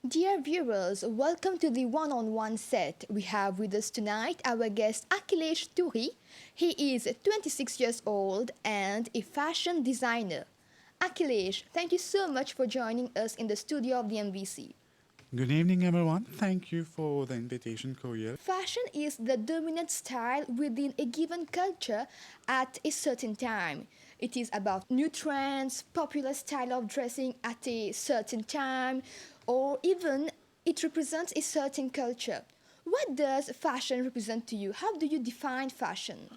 Dear viewers, welcome to the one-on-one set. We have with us tonight our guest Akhilesh Tooree. He is 26 years old and a fashion designer. Akhilesh, thank you so much for joining us in the studio of the MVC. Good evening, everyone. Thank you for the invitation, Koyel. Fashion is the dominant style within a given culture at a certain time. It is about new trends, popular style of dressing at a certain time, or even it represents a certain culture. What does fashion represent to you? How do you define fashion?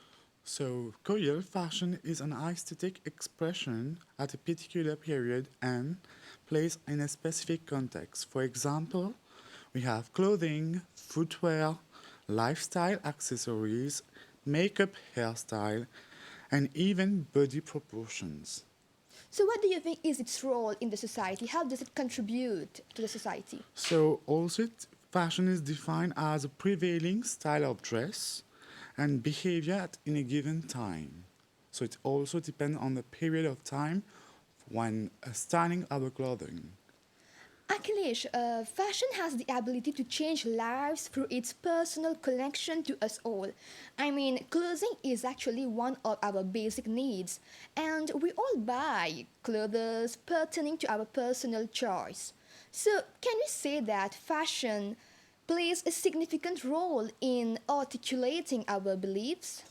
So, Koyel, fashion is an aesthetic expression at a particular period and place in a specific context. For example, we have clothing, footwear, lifestyle accessories, makeup, hairstyle, and even body proportions. So, what do you think is its role in the society? How does it contribute to the society? So, also, fashion is defined as a prevailing style of dress and behavior in a given time. So, it also depends on the period of time when styling our clothing. Akhilesh, fashion has the ability to change lives through its personal connection to us all. I mean, clothing is actually one of our basic needs, and we all buy clothes pertaining to our personal choice. So, can we say that fashion plays a significant role in articulating our beliefs?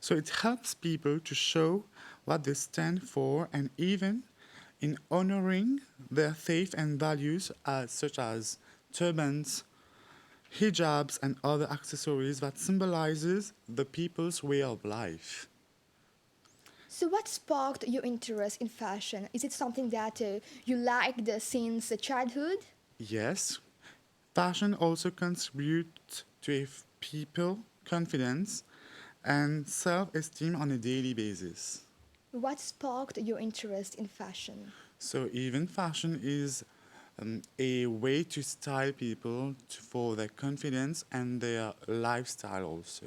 So, it helps people to show what they stand for and even in honoring their faith and values, such as turbans, hijabs, and other accessories that symbolizes the people's way of life. So, what sparked your interest in fashion? Is it something that you liked since childhood? Yes, fashion also contributes to a people confidence and self-esteem on a daily basis. What sparked your interest in fashion? So even fashion is a way to style people for their confidence and their lifestyle also.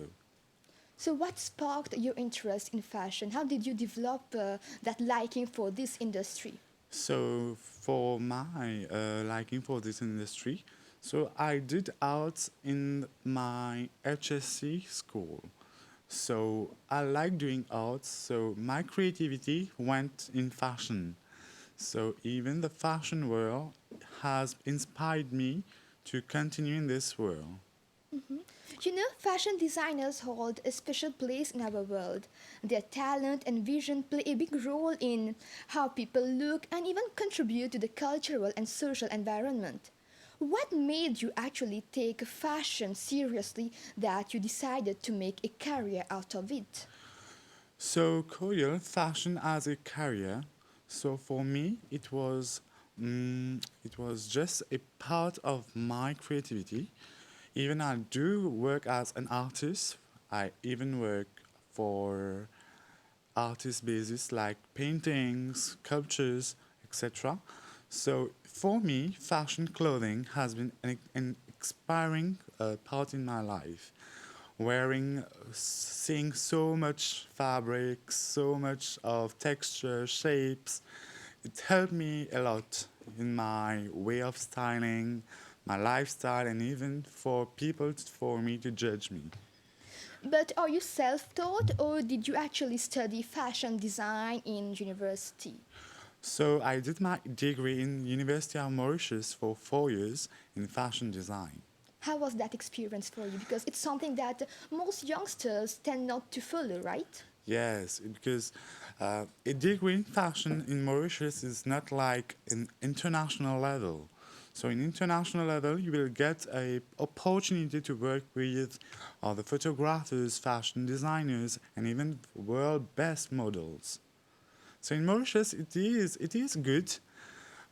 So, what sparked your interest in fashion? How did you develop that liking for this industry? So for my liking for this industry, so I did art in my HSC school. So I like doing art, so my creativity went in fashion. So even the fashion world has inspired me to continue in this world. Mhm. You know, fashion designers hold a special place in our world. Their talent and vision play a big role in how people look and even contribute to the cultural and social environment. What made you actually take fashion seriously that you decided to make a career out of it? So Korean fashion as a career. So for me, it was just a part of my creativity. Even I do work as an artist. I even work for artist basis like paintings, sculptures, etc. So for me, fashion clothing has been an inspiring part in my life. Wearing, seeing so much fabric, so much of texture, shapes, it helped me a lot in my way of styling, my lifestyle, and even for people for me to judge me. But are you self taught or did you actually study fashion design in university? So I did my degree in University of Mauritius for 4 years in fashion design. How was that experience for you? Because it's something that most youngsters tend not to follow, right? Yes, because a degree in fashion in Mauritius is not like an international level. So in international level, you will get a opportunity to work with other photographers, fashion designers, and even world best models. So in Mauritius, it is good.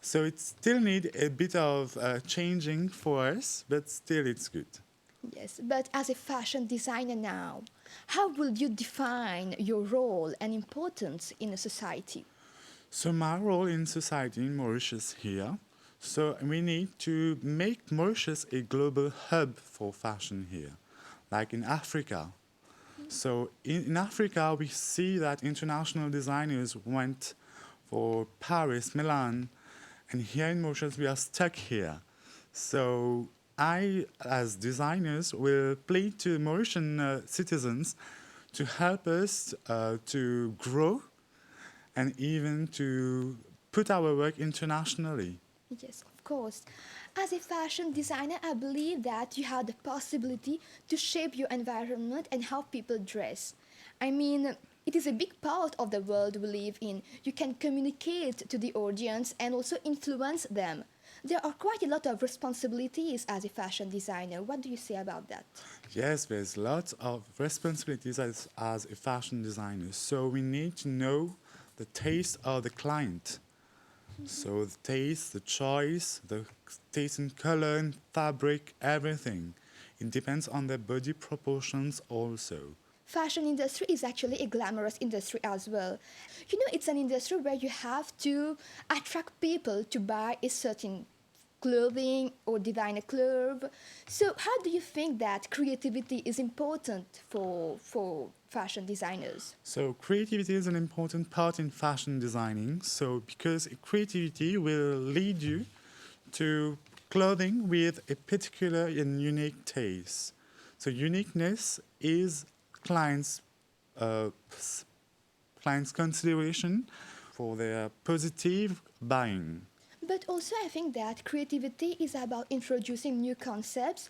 So it still need a bit of changing for us, but still it's good. Yes, but as a fashion designer now, how will you define your role and importance in a society? So my role in society in Mauritius here. So we need to make Mauritius a global hub for fashion here, like in Africa. So in Africa, we see that international designers went for Paris, Milan, and here in Mauritius, we are stuck here. So I, as designers, will play to Mauritian citizens to help us to grow and even to put our work internationally. Yes, of course. As a fashion designer, I believe that you have the possibility to shape your environment and how people dress. I mean, it is a big part of the world we live in. You can communicate to the audience and also influence them. There are quite a lot of responsibilities as a fashion designer. What do you say about that? Yes, there's lots of responsibilities as a fashion designer. So we need to know the taste of the client. So the taste, the choice, the taste in color and fabric, everything. It depends on their body proportions also. Fashion industry is actually a glamorous industry as well. You know, it's an industry where you have to attract people to buy a certain clothing or design a clothes. So how do you think that creativity is important for fashion designers? So creativity is an important part in fashion designing. So because creativity will lead you to clothing with a particular and unique taste. So uniqueness is clients' uh, clients' consideration for their positive buying. But also I think that creativity is about introducing new concepts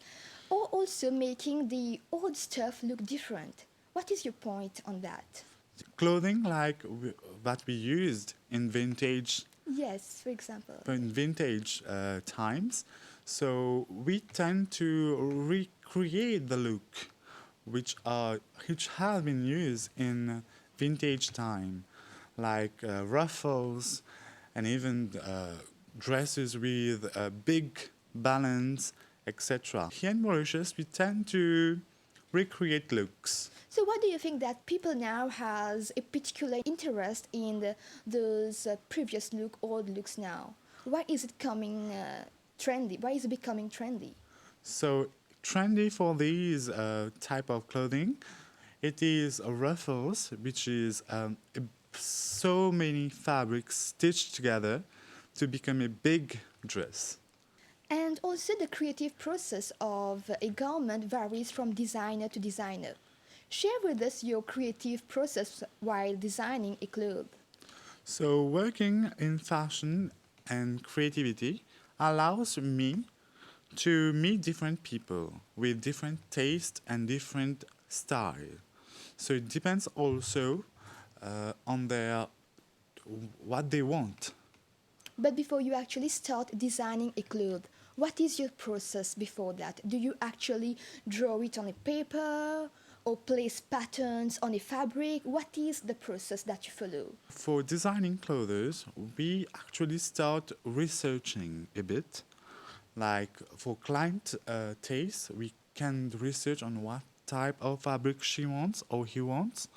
or also making the old stuff look different. What is your point on that? Clothing like that we used Yes, for example. in vintage times. So we tend to recreate the look which have been used in vintage time, like ruffles and even dresses with a big balance, etc. Here in Mauritius, we tend to recreate looks. So what do you think that people now has a particular interest in those previous look, old looks now? Why is it coming trendy? Why is it becoming trendy? So trendy for these type of clothing, it is ruffles, which is so many fabrics stitched together to become a big dress. And also the creative process of a garment varies from designer to designer. Share with us your creative process while designing a cloth. So working in fashion and creativity allows me to meet different people with different taste and different style. So it depends also on their what they want. But before you actually start designing a cloth, what is your process before that? Do you actually draw it on a paper or place patterns on a fabric? What is the process that you follow? For designing clothes, we actually start researching a bit. Like for client taste, we can research on what type of fabric she wants or he wants,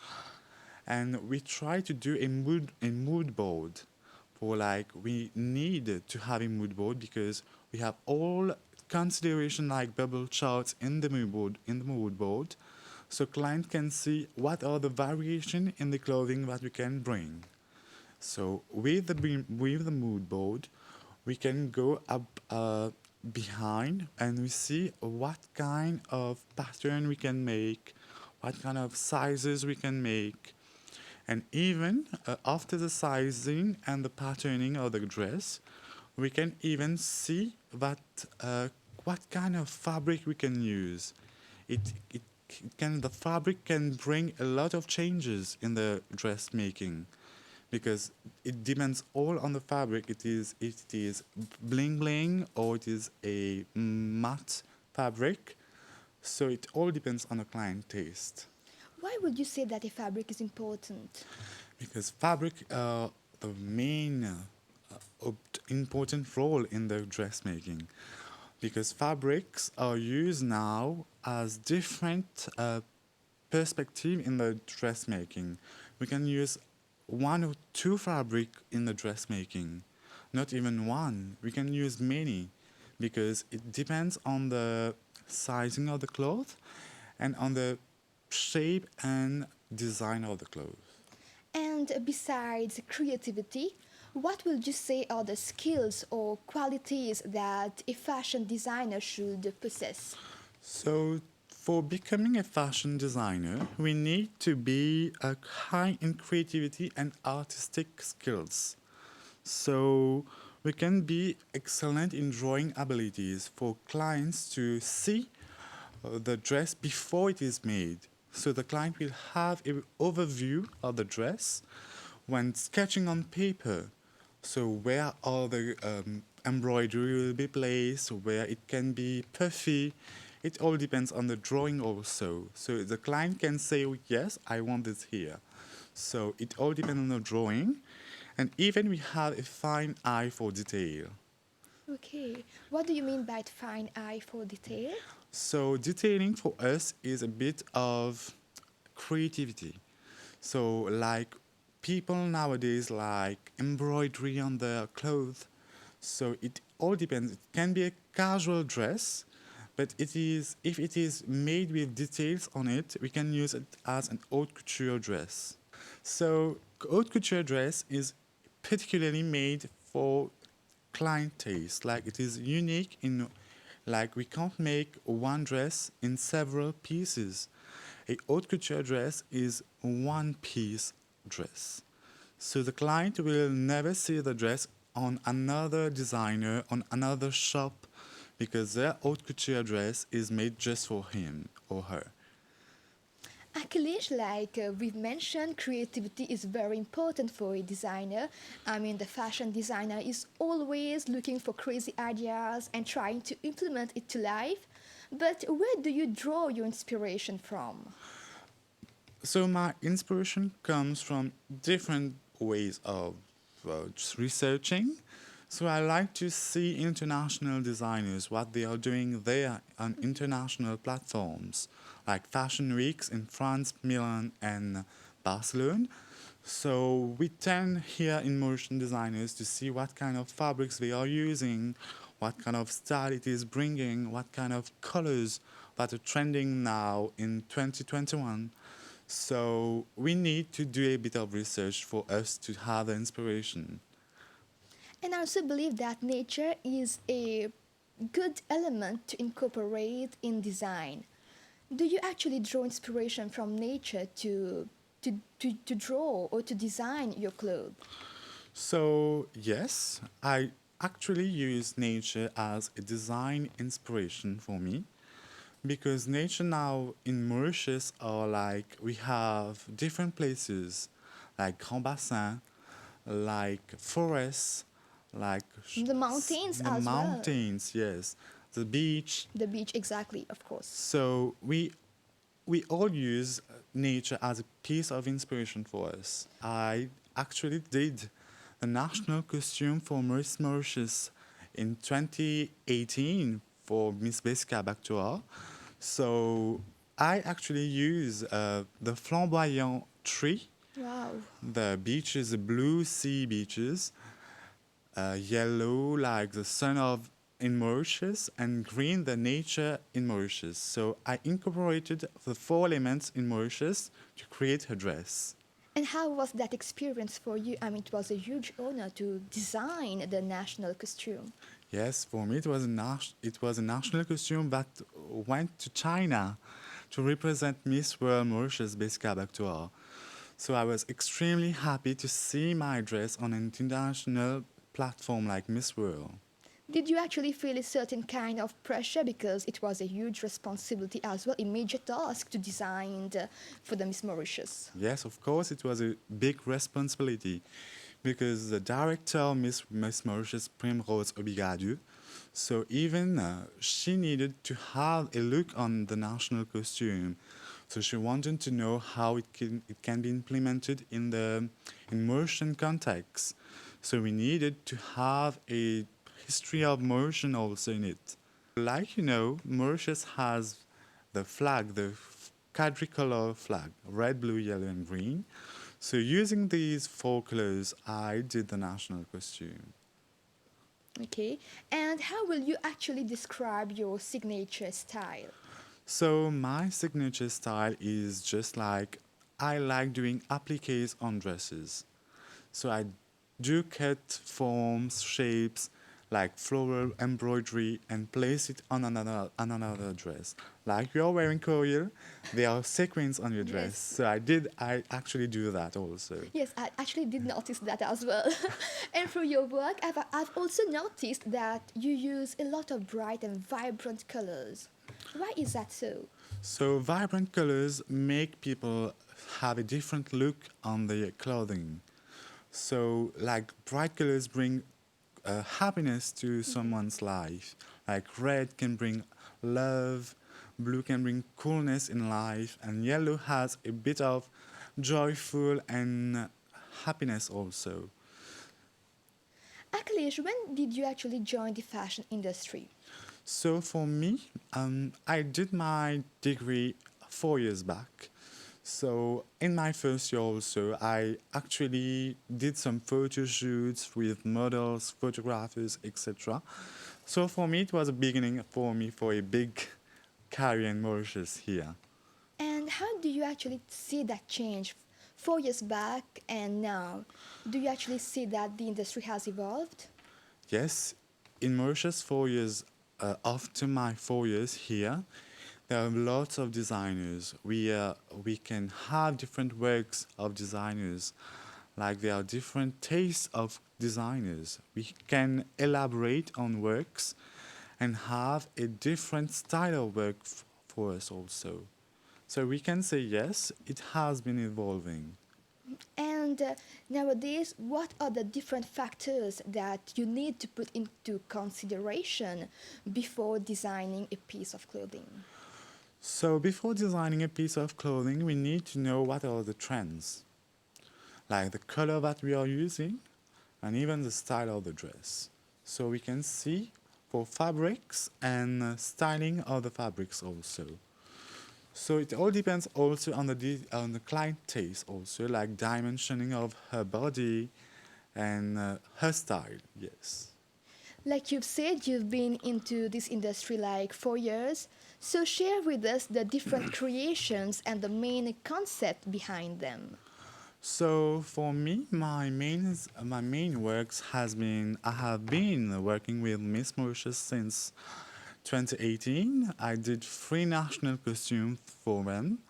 and we try to do a mood board. For like we need to have a mood board because we have all consideration like bubble charts in the mood board, so client can see what are the variation in the clothing that we can bring. So with the mood board, we can go up behind and we see what kind of pattern we can make, what kind of sizes we can make, and even after the sizing and the patterning of the dress, we can even see that what kind of fabric we can use. It can the fabric can bring a lot of changes in the dressmaking because it depends all on the fabric. It is bling bling or it is a matte fabric. So it all depends on the client taste. Why would you say that a fabric is important? Because fabric the main important role in the dressmaking. Because fabrics are used now as different perspective in the dressmaking. We can use one or two fabric in the dressmaking, not even one. We can use many because it depends on the sizing of the cloth and on the shape and design of the clothes. And besides creativity, What will you say are the skills or qualities that a fashion designer should possess? So, for becoming a fashion designer, we need to be high in creativity and artistic skills. So, we can be excellent in drawing abilities for clients to see the dress before it is made. So, the client will have an overview of the dress when sketching on paper. So, where all the embroidery will be placed, where it can be puffy, it all depends on the drawing also. So, the client can say, yes, I want this here. So, it all depends on the drawing. And even we have a fine eye for detail. Okay, what do you mean by fine eye for detail? So, detailing for us is a bit of creativity. So, like people nowadays like embroidery on their clothes. So, it all depends. It can be a casual dress, but it is if it is made with details on it, we can use it as an haute couture dress. So, haute couture dress is particularly made for client taste. Like it is unique in, like we can't make one dress in several pieces. A haute couture dress is one piece dress. So the client will never see the dress on another designer, on another shop, because their haute couture dress is made just for him or her. Akhilesh, like we've mentioned, creativity is very important for a designer. I mean, the fashion designer is always looking for crazy ideas and trying to implement it to life. But where do you draw your inspiration from? So my inspiration comes from different ways of just researching. So I like to see international designers, what they are doing there on international platforms, like fashion weeks in France, Milan, and Barcelona. So we tend here in motion designers to see what kind of fabrics they are using, what kind of style it is bringing, what kind of colors that are trending now in 2021. So we need to do a bit of research for us to have the inspiration. And I also believe that nature is a good element to incorporate in design. Do you actually draw inspiration from nature to draw or to design your clothes? So yes, I actually use nature as a design inspiration for me because nature now in Mauritius are like we have different places like Grand Bassin, like forests, like The mountains the as well. mountains, yes, the beach. The beach, exactly, of course. So we all use nature as a piece of inspiration for us. I actually did the national costume for Miss Mauritius in 2018 for Miss Bessica Bactua. So I actually use the flamboyant tree, Wow. the beaches, the blue sea beaches, yellow like the sun of in Mauritius, and green the nature in Mauritius. So I incorporated the four elements in Mauritius to create her dress. And how was that experience for you? I mean, it was a huge honor to design the national costume. Yes, for me it was a national costume that went to China to represent Miss World Mauritius Bessica Bactua. So I was extremely happy to see my dress on an international platform like Miss World. Did you actually feel a certain kind of pressure because it was a huge responsibility as well, a major task to design for the Miss Mauritius? Yes, of course, it was a big responsibility because the director, Miss Mauritius Primrose Obigadu, so even she needed to have a look on the national costume. So she wanted to know how it can be implemented in the immersion context. So we needed to have a history of motion also in it. Like you know, Mauritius has the flag, the quadricolor flag, red, blue, yellow, and green. So using these four colors, I did the national costume. Okay. And how will you actually describe your signature style? So my signature style is just like I like doing appliques on dresses. So I do cut forms, shapes, like floral embroidery, and place it on another dress. Like you're wearing coil, there are sequins on your dress. Yes. So I actually do that also. Yes, I actually did notice that as well. And through your work, I've also noticed that you use a lot of bright and vibrant colors. Why is that so? So vibrant colors make people have a different look on their clothing. So like bright colors bring happiness to someone's life. Like red can bring love, blue can bring coolness in life, and yellow has a bit of joyful and happiness also. Akhilesh, when did you actually join the fashion industry? So for me, I did my degree 4 years back. So in my first year also, I actually did some photo shoots with models, photographers, etc. So for me, it was a beginning for me for a big career in Mauritius here. And how do you actually see that change 4 years back and now? Do you actually see that the industry has evolved? Yes, in Mauritius, 4 years after my 4 years here, there are lots of designers. We can have different works of designers. Like there are different tastes of designers. We can elaborate on works and have a different style of work for us also. So we can say yes, it has been evolving. And nowadays, what are the different factors that you need to put into consideration before designing a piece of clothing? So before designing a piece of clothing, we need to know what are the trends, like the color that we are using, and even the style of the dress. So we can see for fabrics and styling of the fabrics also. So it all depends also on on the client taste also, like dimensioning of her body and her style. Yes. Like you've said, you've been into this industry like 4 years. So share with us the different creations and the main concept behind them. So for me, my main works has been I have been working with Miss Mauritius since 2018. I did 3 national costumes for them.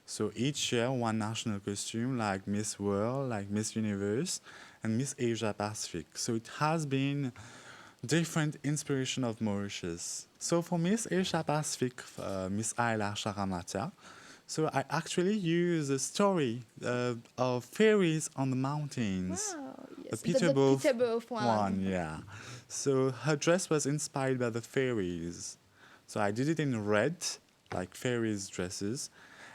So each year, one national costume, like Miss World, like Miss Universe, and Miss Asia Pacific. So it has been different inspiration of Mauritius. So for Miss Asia Pacific, Miss Ayla Sharamata, so I actually use a story of fairies on the mountains. Wow, The yes, the Peterborough Peterborough one, one. yeah. So her dress was inspired by the fairies. So I did it in red, like fairies' dresses,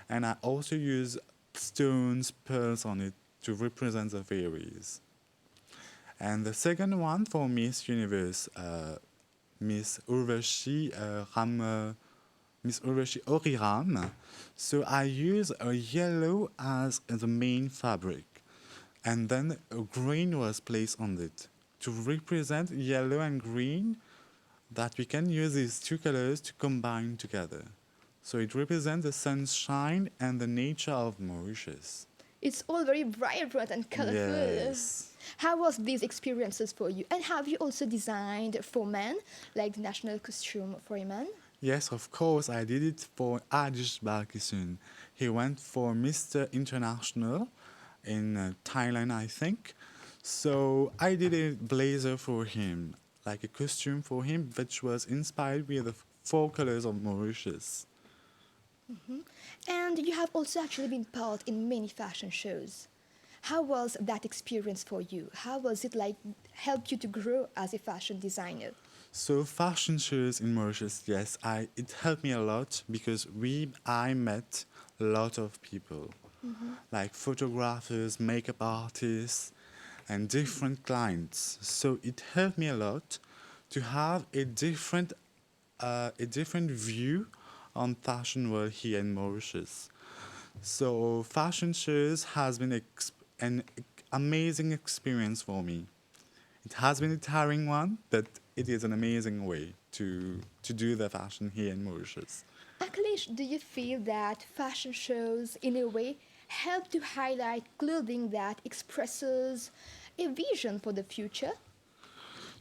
and I also use stones, pearls on it to represent the fairies. And the second one for Miss Universe, Miss Urvashi Miss Urvashi Oriram. So I use a yellow as the main fabric, and then a green was placed on it to represent yellow and green. That we can use these two colors to combine together. So it represents the sunshine and the nature of Mauritius. It's all very vibrant and colorful. Yes. How was these experiences for you? And have you also designed for men, like the national costume for a man? Yes, of course, I did it for Adish Balkisun. He went for Mr. International in Thailand, I think. So I did a blazer for him, like a costume for him, which was inspired with the 4 colors of Mauritius. And you have also actually been part in many fashion shows. How was that experience for you? How was it like helped you to grow as a fashion designer? So fashion shows in Mauritius, yes, it helped me a lot because I met a lot of people, like photographers, makeup artists, and different clients. So it helped me a lot to have a different view on fashion world here in Mauritius. So fashion shows has been an amazing experience for me. It has been a tiring one, but it is an amazing way to do the fashion here in Mauritius. Akhilesh, do you feel that fashion shows, in a way, help to highlight clothing that expresses a vision for the future?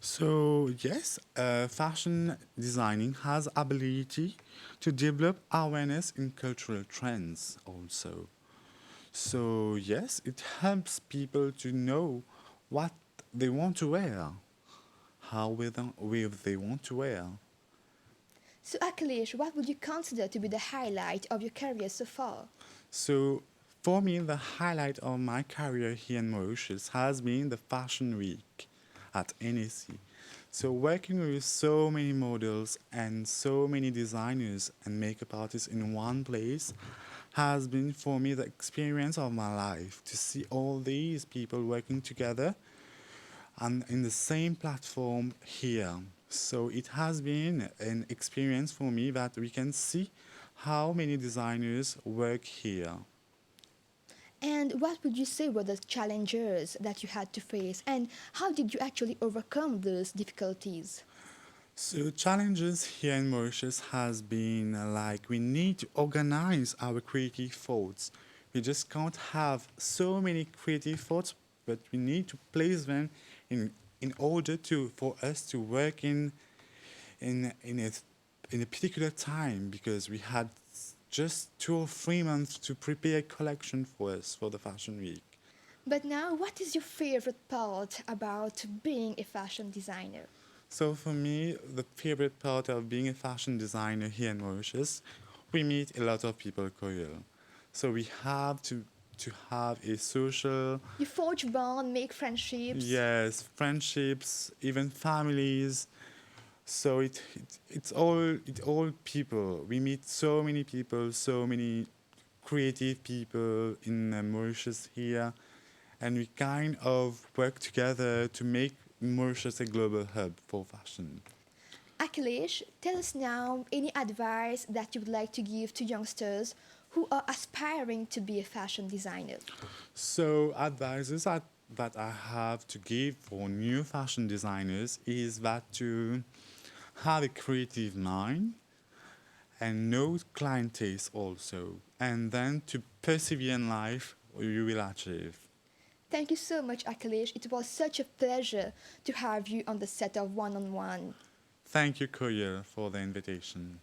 So yes, fashion designing has ability to develop awareness in cultural trends also. So yes, it helps people to know what they want to wear, how will they want to wear. So, Akhilesh, what would you consider to be the highlight of your career so far? So for me, the highlight of my career here in Mauritius has been the Fashion Week at NAC. So working with so many models and so many designers and makeup artists in one place has been for me the experience of my life to see all these people working together and in the same platform here. So it has been an experience for me that we can see how many designers work here. And what would you say were the challenges that you had to face, and how did you actually overcome those difficulties? So challenges here in Mauritius has been like we need to organize our creative thoughts. We just can't have so many creative thoughts, but we need to place them in order to for us to work in in a in a particular time because we had just 2 or 3 months to prepare a collection for us for the fashion week. But now, what is your favorite part about being a fashion designer? So for me, the favorite part of being a fashion designer here in Mauritius, we meet a lot of people, Koyal. So we have to have a social, You forge bond, make friendships. yes, friendships, even families. So it's all people. We meet so many people, so many creative people in Mauritius here, and we kind of work together to make Mauritius a global hub for fashion. Akhilesh, tell us now any advice that you would like to give to youngsters who are aspiring to be a fashion designer. So, that I have to give for new fashion designers is that to have a creative mind and know client taste also, and then to persevere in life, you will achieve. Thank you so much, Akhilesh. It was such a pleasure to have you on the set of One on One. Thank you, Koya, for the invitation.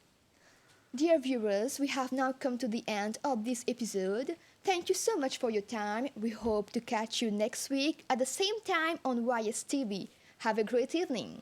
Dear viewers, we have now come to the end of this episode. Thank you so much for your time. We hope to catch you next week at the same time on YSTV. Have a great evening.